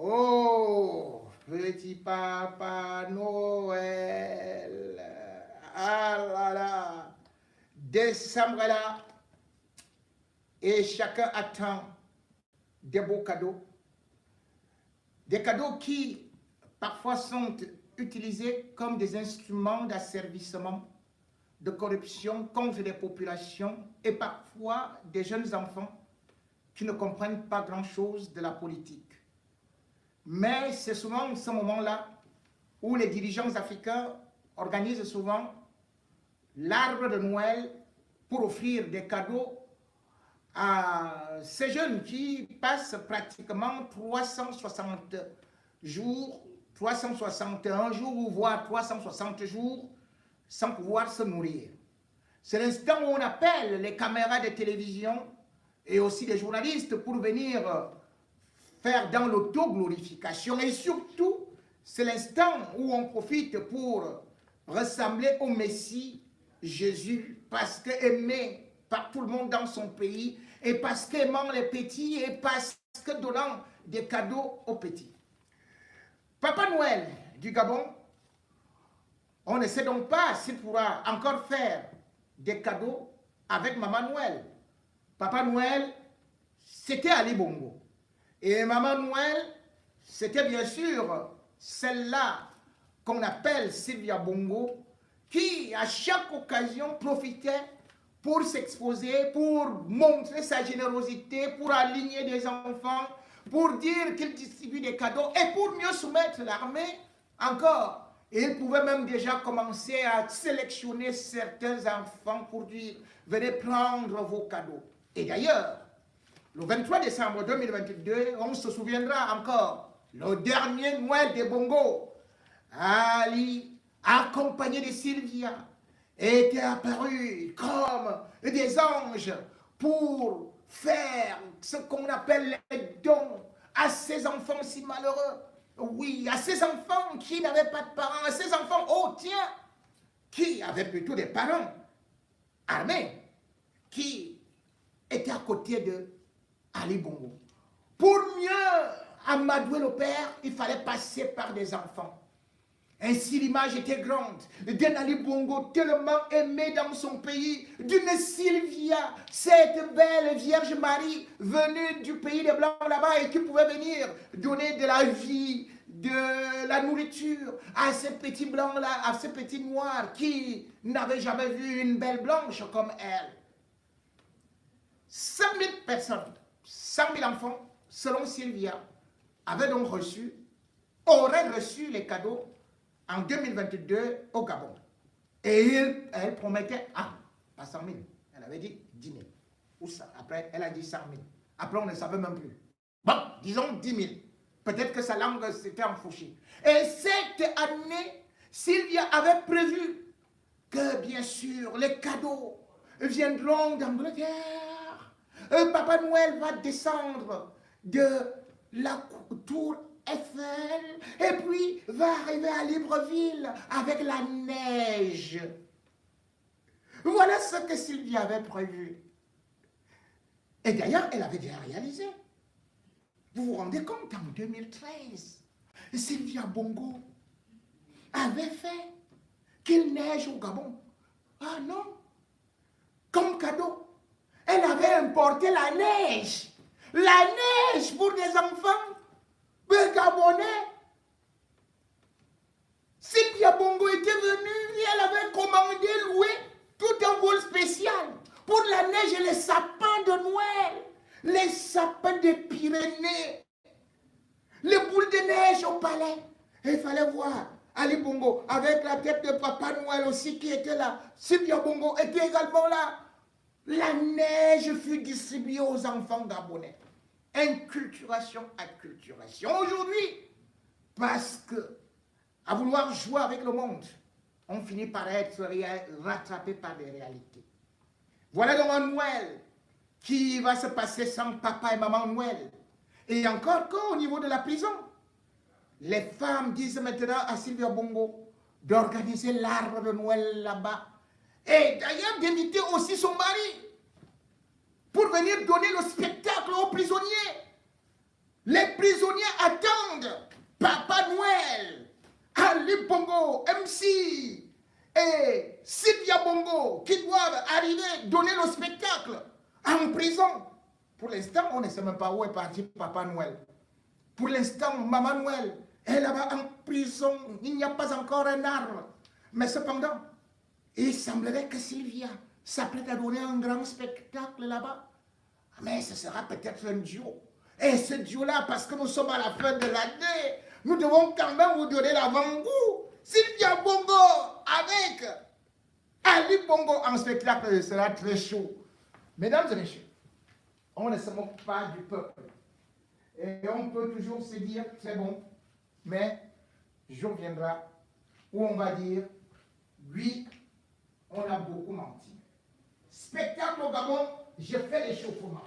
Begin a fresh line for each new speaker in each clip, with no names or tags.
Oh, petit papa Noël. Ah là là. Décembre est là. Et chacun attend des beaux cadeaux. Des cadeaux qui parfois sont utilisés comme des instruments d'asservissement, de corruption contre les populations et parfois des jeunes enfants qui ne comprennent pas grand-chose de la politique. Mais c'est souvent ce moment-là où les dirigeants africains organisent souvent l'arbre de Noël pour offrir des cadeaux à ces jeunes qui passent pratiquement 360 jours, 361 jours ou voire 360 jours sans pouvoir se nourrir. C'est l'instant où on appelle les caméras de télévision et aussi les journalistes pour venir faire dans l'auto-glorification. Et surtout, c'est l'instant où on profite pour ressembler au Messie Jésus, parce qu'aimé par tout le monde dans son pays, et parce qu'aimant les petits, et parce que donnant des cadeaux aux petits. Papa Noël du Gabon, on ne sait donc pas s'il pourra encore faire des cadeaux avec Maman Noël. Papa Noël, c'était Ali Bongo. Et Maman Noël, c'était bien sûr celle-là qu'on appelle Sylvia Bongo, qui à chaque occasion profitait pour s'exposer, pour montrer sa générosité, pour aligner des enfants, pour dire qu'il distribue des cadeaux et pour mieux soumettre l'armée encore. Et il pouvait même déjà commencer à sélectionner certains enfants pour dire « Venez prendre vos cadeaux ». Et d'ailleurs, le 23 décembre 2022, on se souviendra encore, le dernier Noël des Bongo, Ali, accompagné de Sylvia, était apparu comme des anges pour faire ce qu'on appelle les dons à ces enfants si malheureux. Oui, à ces enfants qui n'avaient pas de parents, à ces enfants, oh tiens, qui avaient plutôt des parents armés, qui étaient à côté de Ali Bongo. Pour mieux amadouer le père, il fallait passer par des enfants. Ainsi l'image était grande d'un Ali Bongo tellement aimé dans son pays, d'une Sylvia, cette belle Vierge Marie venue du pays des Blancs là-bas et qui pouvait venir donner de la vie, de la nourriture à ces petits Blancs-là, à ces petits Noirs qui n'avaient jamais vu une belle blanche comme elle. 100 000 personnes, 100 000 enfants, selon Sylvia, avaient donc reçu, auraient reçu les cadeaux en 2022 au Gabon. Et elle promettait, pas 100 000, elle avait dit 10 000. Ou ça, après, elle a dit 100 000. Après, on ne savait même plus. Bon, disons 10 000. Peut-être que sa langue s'était enfourchée. Et cette année, Sylvia avait prévu que, bien sûr, les cadeaux viendront d'Angleterre. Papa Noël va descendre de la tour Eiffel et puis va arriver à Libreville avec la neige. Voilà ce que Sylvie avait prévu. Et d'ailleurs, elle avait déjà réalisé. Vous vous rendez compte, en 2013, Sylvia Bongo avait fait qu'il neige au Gabon. Ah non! Comme cadeau, elle avait importé la neige. La neige pour des enfants Gabonais. Sylvia Bongo était venue et elle avait commandé, loué tout un vol spécial pour la neige et les sapins de Noël, les sapins des Pyrénées, les boules de neige au palais. Et il fallait voir Ali Bongo avec la tête de Papa Noël aussi qui était là. Sylvia Bongo était également là. La neige fut distribuée aux enfants gabonais. Inculturation, acculturation. Aujourd'hui, parce que, à vouloir jouer avec le monde, on finit par être rattrapé par les réalités. Voilà donc un Noël qui va se passer sans papa et maman Noël. Et encore qu'au niveau de la prison, les femmes disent maintenant à Sylvia Bongo d'organiser l'arbre de Noël là-bas. Et d'ailleurs d'inviter aussi son mari pour venir donner le spectacle aux prisonniers. Les prisonniers attendent Papa Noël, Ali Bongo, MC et Sylvia Bongo qui doivent arriver, donner le spectacle en prison. Pour l'instant, on ne sait même pas où est parti Papa Noël. Pour l'instant, Maman Noël est là-bas en prison. Il n'y a pas encore un arbre. Mais cependant, il semblerait que Sylvia s'apprête à donner un grand spectacle là-bas. Mais ce sera peut-être un duo. Et ce duo-là, parce que nous sommes à la fin de l'année, nous devons quand même vous donner l'avant-goût. Sylvia Bongo avec Ali Bongo en spectacle sera très chaud. Mesdames et messieurs, on ne se moque pas du peuple. Et on peut toujours se dire, c'est bon, mais jour viendra où on va dire, oui, on a beaucoup menti. Spectacle au Gabon, je fais l'échauffement.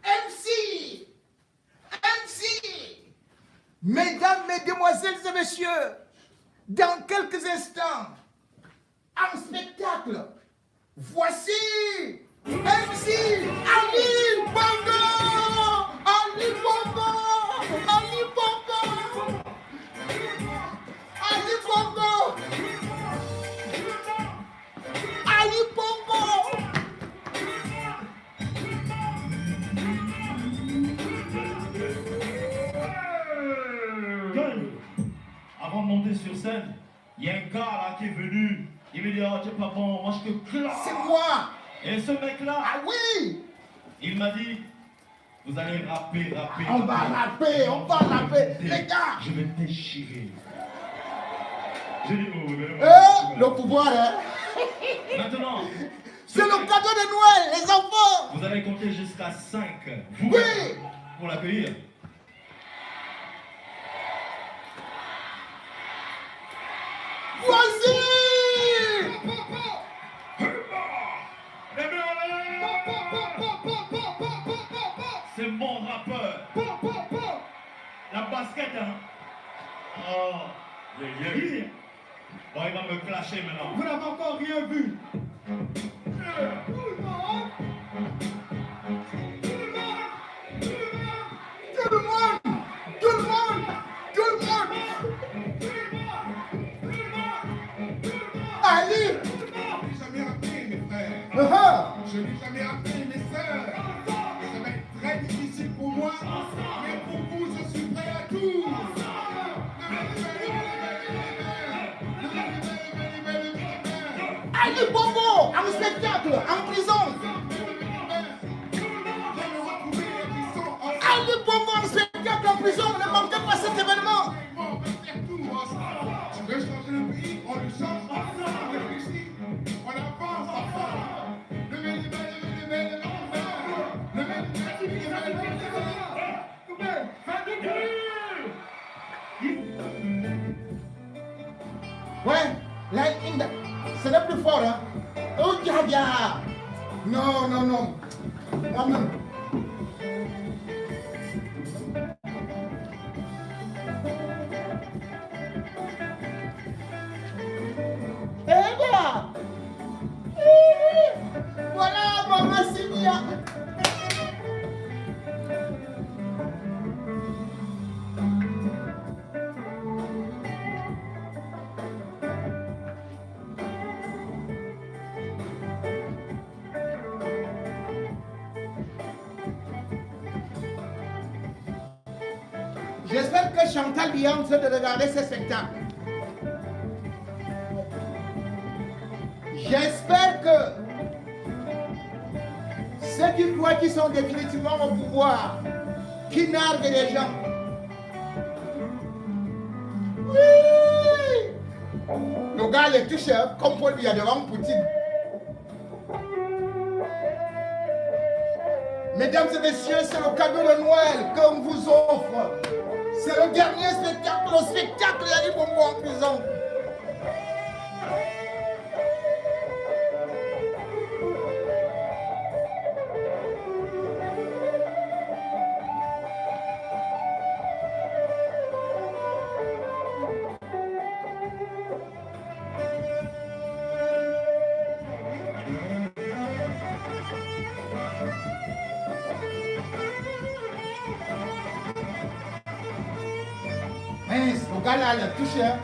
MC! MC! Mesdames, mesdemoiselles et messieurs, dans quelques instants, en spectacle, voici MC Ali Bongo! Ali Bongo! Ali Bongo! Ali Bongo! Ali Bongo!
Avant de monter sur scène, il y a un gars là qui est venu. Il me dit, oh, tu es pas bon, moi je te claque.
C'est moi!
Et ce mec-là,
Ah oui!
il m'a dit, vous allez rapper.
On va rapper, les gars!
Je vais déchirer. J'ai dit, oh,
Le pouvoir, hein?
Maintenant,
C'est le cadeau de Noël, les enfants!
vous allez compter jusqu'à 5. Vous,
Oui!
pour l'accueillir.
Voici!
C'est mon rappeur. La basket, hein. Oh, yeah. Bon, il va me clasher maintenant. Vous n'avez encore rien vu.
Tout le monde! Ali!
Je n'ai jamais appris, mes frères. Je n'ai jamais appris, mes sœurs. Ça va être très difficile pour moi, mais pour vous, je suis prêt à tout.
Ali Bongo en spectacle, en prison! Ali Bongo en spectacle, en prison! Ne manquez pas cet événement!
On peut faire tout. Tu veux changer le pays, on le change. On réfléchit, on avance ensemble.
Ouais, là, c'est le plus fort, hein? Oh, Diabia! Non. Moi-même. Eh bien! Voilà, maman Sylvia! J'espère que Chantal est en train de regarder ce spectacle. J'espère que ceux qui croient qu'ils sont définitivement au pouvoir, qui narguent les gens. Oui! Le gars les touche comme Paul Biya devant Poutine. Mesdames et messieurs, c'est le cadeau de Noël qu'on vous offre. C'est le dernier spectacle, le spectacle d'Ali Bongo en prison. Mince, le gars là, il a touché. Hein.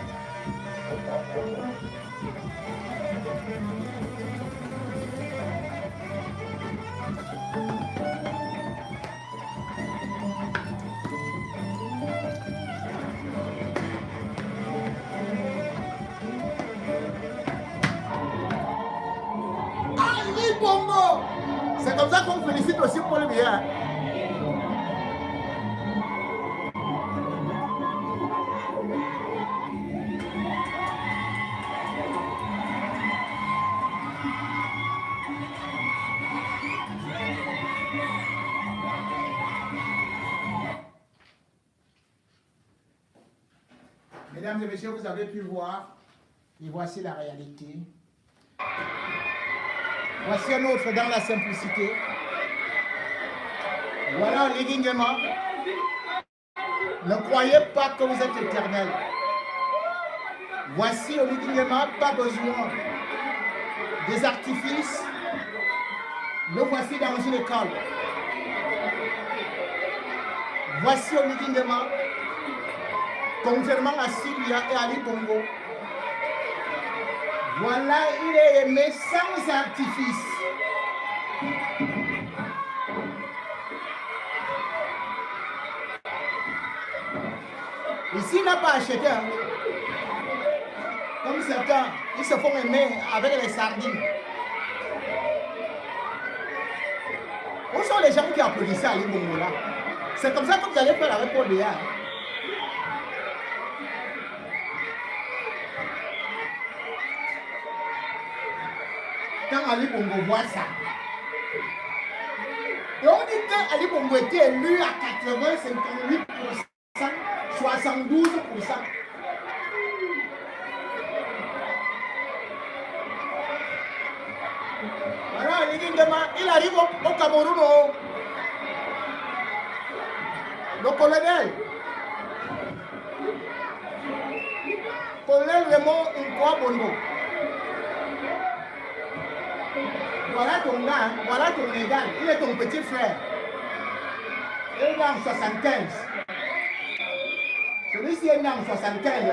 Ali Bongo! C'est comme ça qu'on félicite aussi pour le bien. Mesdames et messieurs, vous avez pu voir, et voici la réalité. Voici un autre dans la simplicité. Voilà l'alignement. Ne croyez pas que vous êtes éternel. Voici au l'alignement, pas besoin des artifices. Le voici dans une école. Voici au l'alignement. Contrairement à Sylvia et Ali Bongo. Voilà, il est aimé sans artifice. Ici, il n'a pas acheté. Hein. Comme certains, ils se font aimer avec les sardines. Où sont les gens qui applaudissaient Ali Bongo là? C'est comme ça que vous allez faire la réponse de hier. Quand Ali Bongo voit ça, et on dit que Ali Bongo était élu à 80-58%, 72%. Voilà, il arrive au Cameroun, le colonel Raymond Nkwa-Bondo. Voilà ton gars, voilà ton égal, il est ton petit frère. Il est né en 75. Celui-ci est né en 75.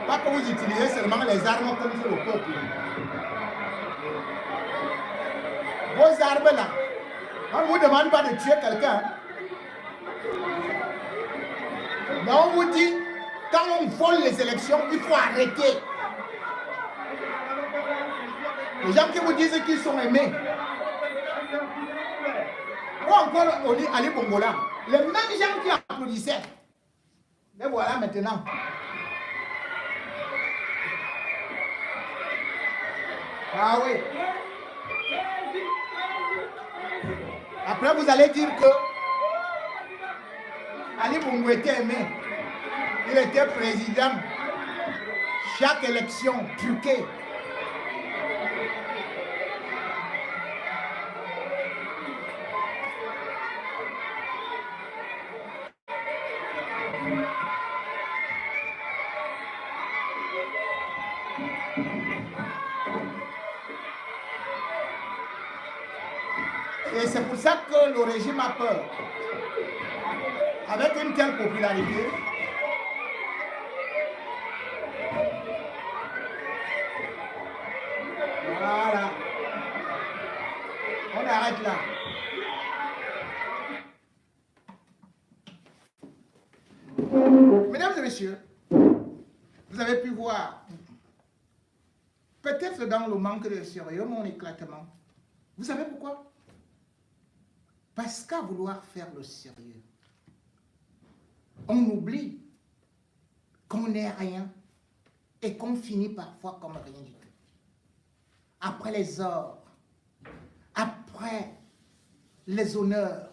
Pas que vous utilisez seulement les armes contre le peuple. Vos armes là, on ne vous demande pas de tuer quelqu'un. Mais on vous dit, quand on vole les élections, il faut arrêter. Les gens qui vous disent qu'ils sont aimés. Ou encore, on dit Ali Bongo là. Les mêmes gens qui applaudissaient. Mais voilà maintenant. Ah oui. Après, vous allez dire que Ali Bongo était aimé. Il était président. Chaque élection truquée. Et c'est pour ça que le régime a peur. Avec une telle popularité, voilà. On arrête là. Mesdames et messieurs, vous avez pu voir, peut-être dans le manque de sérieux, mon éclatement. Vous savez pourquoi? Parce qu'à vouloir faire le sérieux, on oublie qu'on n'est rien et qu'on finit parfois comme rien du tout. Après les ors, après les honneurs,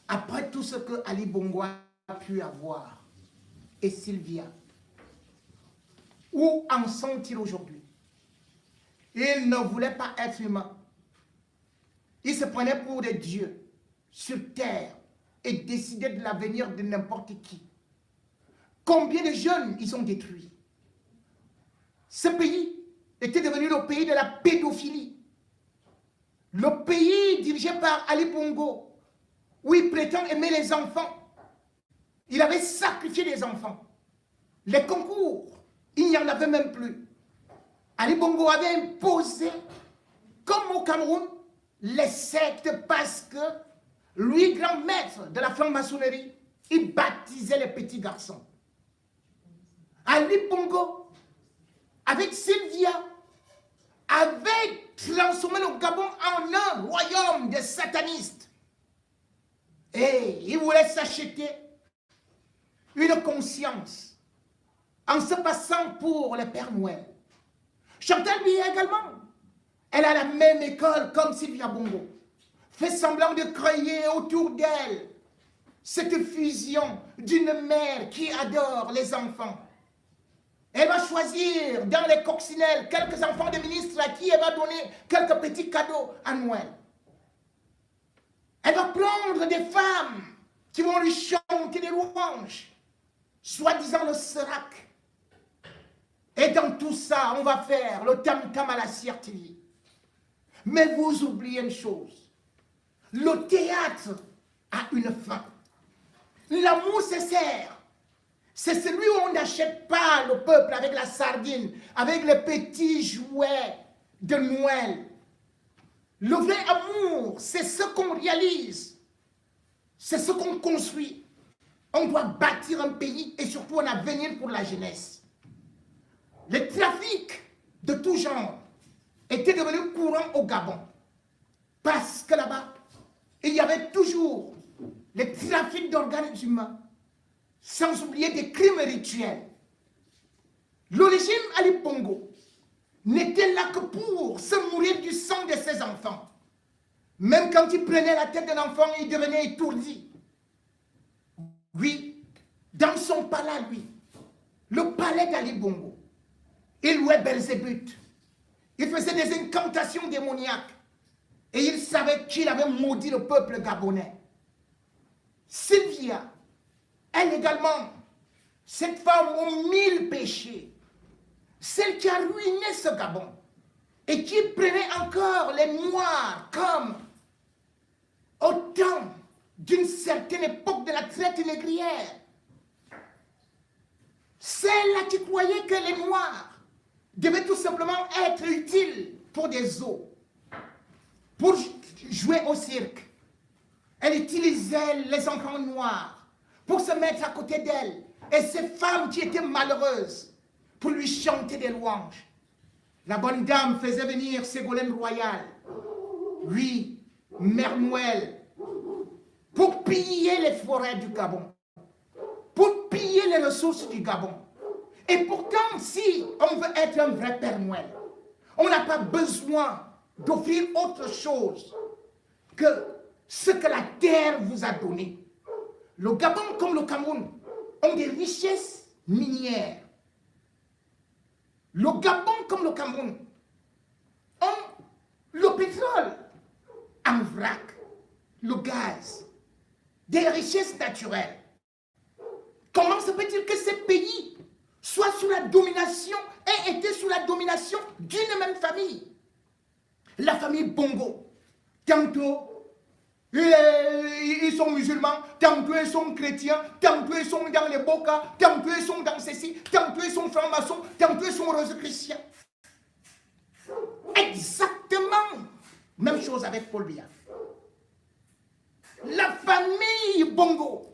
après tout ce que Ali Bongo a pu avoir, et Sylvia, où en sont-ils aujourd'hui? Ils ne voulaient pas être humains. Ils se prenaient pour des dieux sur terre et décidaient de l'avenir de n'importe qui. Combien de jeunes ils ont détruits? Ce pays était devenu le pays de la pédophilie. Le pays dirigé par Ali Bongo, où il prétend aimer les enfants. Il avait sacrifié des enfants. Les concours, il n'y en avait même plus. Ali Bongo avait imposé, comme au Cameroun, les sectes parce que lui, grand maître de la franc-maçonnerie, il baptisait les petits garçons. Ali Bongo, avec Sylvia, avait transformé le Gabon en un royaume de satanistes. Et il voulait s'acheter une conscience en se passant pour le Père Noël. Chantal Biya également, elle a la même école comme Sylvia Bongo, fait semblant de créer autour d'elle cette fusion d'une mère qui adore les enfants. Elle va choisir dans les coccinelles quelques enfants de ministres à qui elle va donner quelques petits cadeaux à Noël. Elle va prendre des femmes qui vont lui chanter des louanges, soi-disant le serac. Et dans tout ça, on va faire le tam-tam à la Ciertilie. Mais vous oubliez une chose. Le théâtre a une fin. L'amour sincère, c'est celui où on n'achète pas le peuple avec la sardine, avec les petits jouets de Noël. Le vrai amour, c'est ce qu'on réalise. C'est ce qu'on construit. On doit bâtir un pays et surtout un avenir pour la jeunesse. Les trafics de tout genre étaient devenus courants au Gabon. Parce que là-bas, il y avait toujours les trafics d'organes humains, sans oublier des crimes rituels. Le régime Ali Bongo n'était là que pour se mourir du sang de ses enfants. Même quand il prenait la tête d'un enfant, il devenait étourdi. Oui, dans son palais, lui, le palais d'Ali Bongo, il louait Belzébuth. Il faisait des incantations démoniaques. Et il savait qu'il avait maudit le peuple gabonais. Sylvia, elle également, cette femme aux 1000 péchés, celle qui a ruiné ce Gabon et qui prenait encore les Noirs comme au temps d'une certaine époque de la traite négrière. Celle-là qui croyait que les Noirs devaient tout simplement être utiles pour des os, pour jouer au cirque. Elle utilisait les enfants noirs pour se mettre à côté d'elle et ces femmes qui étaient malheureuses pour lui chanter des louanges. La bonne dame faisait venir Ségolène Royal, oui, Mère Noël, pour piller les forêts du Gabon, pour piller les ressources du Gabon. Et pourtant, si on veut être un vrai Père Noël, on n'a pas besoin d'offrir autre chose que ce que la terre vous a donné. Le Gabon comme le Cameroun ont des richesses minières. Le Gabon comme le Cameroun ont le pétrole en vrac, le gaz, des richesses naturelles. Comment se peut-il que ces pays soient sous la domination et étaient sous la domination d'une même famille? La famille Bongo, tantôt ils sont musulmans, tantôt ils sont chrétiens, tantôt ils sont dans les bokas, tantôt ils sont dans ceci, tantôt ils sont francs-maçons, tantôt ils sont rose-chrétiens. Exactement même chose avec Paul Biya. La famille Bongo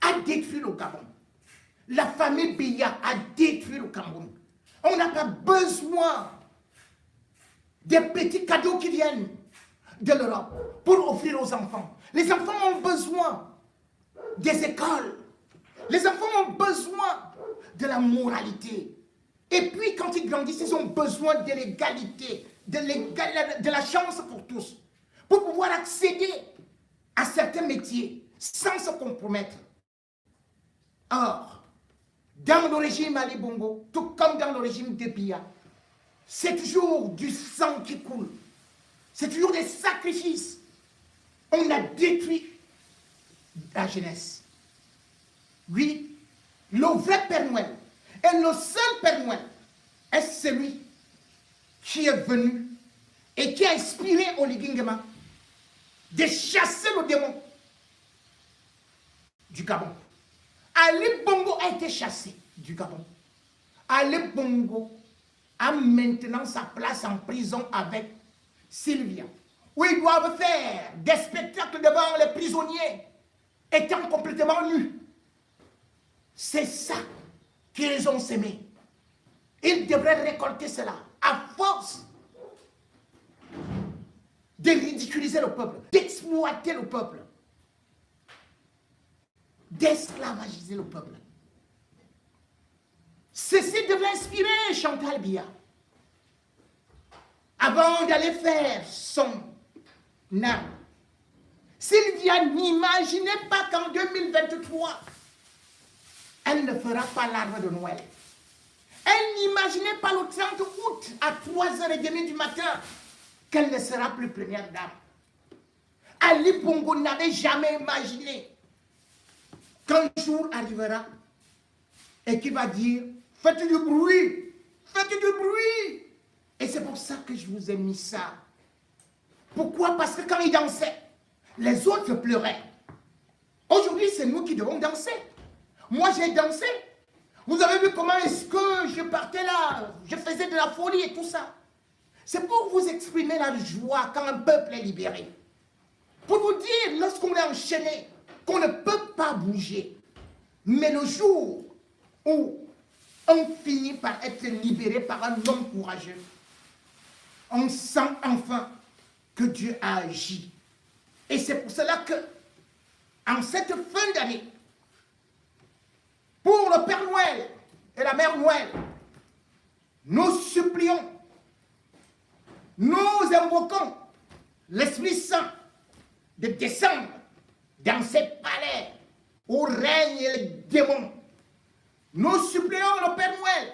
a détruit le Gabon. La famille Biya a détruit le Cameroun. On n'a pas besoin des petits cadeaux qui viennent de l'Europe pour offrir aux enfants. Les enfants ont besoin des écoles. Les enfants ont besoin de la moralité. Et puis quand ils grandissent, ils ont besoin de l'égalité, de la chance pour tous, pour pouvoir accéder à certains métiers sans se compromettre. Or, dans le régime Ali Bongo, tout comme dans le régime de Biya, c'est toujours du sang qui coule. C'est toujours des sacrifices. On a détruit la jeunesse. Oui, le vrai Père Noël et le seul Père Noël est celui qui est venu et qui a inspiré Oligingema de chasser le démon du Gabon. Ali Bongo a été chassé du Gabon. Ali Bongo a maintenant sa place en prison avec Sylvia, où ils doivent faire des spectacles devant les prisonniers, étant complètement nus. C'est ça qu'ils ont sémé. Ils devraient récolter cela à force de ridiculiser le peuple, d'exploiter le peuple, d'esclavagiser le peuple. Ceci devrait inspirer Chantal Biya avant d'aller faire son arme. Sylvia n'imaginait pas qu'en 2023, elle ne fera pas l'arbre de Noël. Elle n'imaginait pas le 30 août à 3h30 du matin qu'elle ne sera plus première dame. Ali Bongo n'avait jamais imaginé qu'un jour arrivera et qu'il va dire « Faites du bruit, faites du bruit !» Et c'est pour ça que je vous ai mis ça. Pourquoi? Parce que quand il dansait, les autres pleuraient. Aujourd'hui, c'est nous qui devons danser. Moi, j'ai dansé. Vous avez vu comment est-ce que je partais là, je faisais de la folie et tout ça. C'est pour vous exprimer la joie quand un peuple est libéré. Pour vous dire, lorsqu'on est enchaîné, qu'on ne peut pas bouger. Mais le jour où on finit par être libéré par un homme courageux, on sent enfin que Dieu a agi. Et c'est pour cela que, en cette fin d'année, pour le Père Noël et la Mère Noël, nous supplions, nous invoquons l'Esprit Saint de descendre dans ces palais où règnent les démons. Nous supplions le Père Noël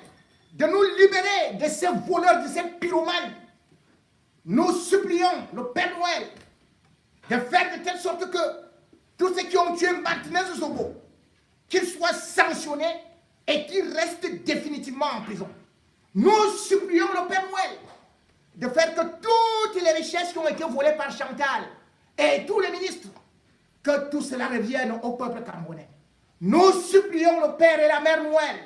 de nous libérer de ces voleurs, de ces pyromanes. Nous supplions le Père Noël de faire de telle sorte que tous ceux qui ont tué Martinez Zogo, qu'ils soient sanctionnés et qu'ils restent définitivement en prison. Nous supplions le Père Noël de faire que toutes les richesses qui ont été volées par Chantal et tous les ministres, que tout cela revienne au peuple camerounais. Nous supplions le Père et la Mère Noël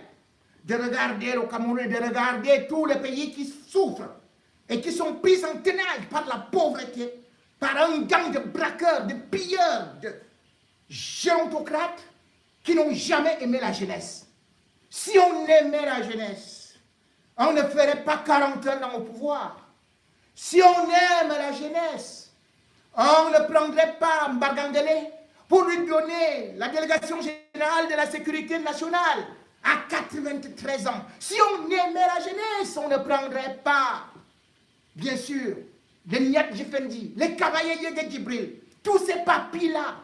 de regarder le Cameroun et de regarder tous les pays qui souffrent et qui sont pris en tenaille par la pauvreté, par un gang de braqueurs, de pilleurs, de gérontocrates qui n'ont jamais aimé la jeunesse. Si on aimait la jeunesse, on ne ferait pas 40 ans au pouvoir. Si on aime la jeunesse, on ne prendrait pas Mbagandele pour lui donner la délégation générale de la sécurité nationale à 93 ans. Si on aimait la jeunesse, on ne prendrait pas, bien sûr, les Niat Jifendi, les cavaliers de Djibril, tous ces papis-là.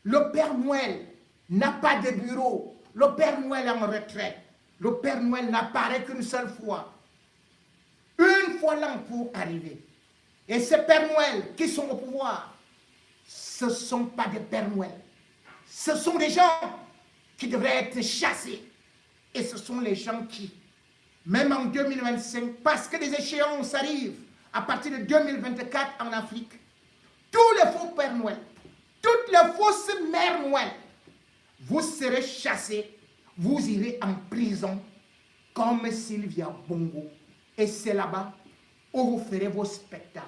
Le Père Noël n'a pas de bureau. Le Père Noël est en retraite. Le Père Noël n'apparaît qu'une seule fois. Une fois l'an pour arriver. Et ces Pères Noël qui sont au pouvoir, ce ne sont pas des Pères Noël. Ce sont des gens qui devraient être chassés. Et ce sont les gens qui, même en 2025, parce que les échéances arrivent à partir de 2024 en Afrique, tous les faux Pères Noël, toutes les fausses Mères Noël, vous serez chassés, vous irez en prison comme Sylvia Bongo. Et c'est là-bas où vous ferez vos spectacles.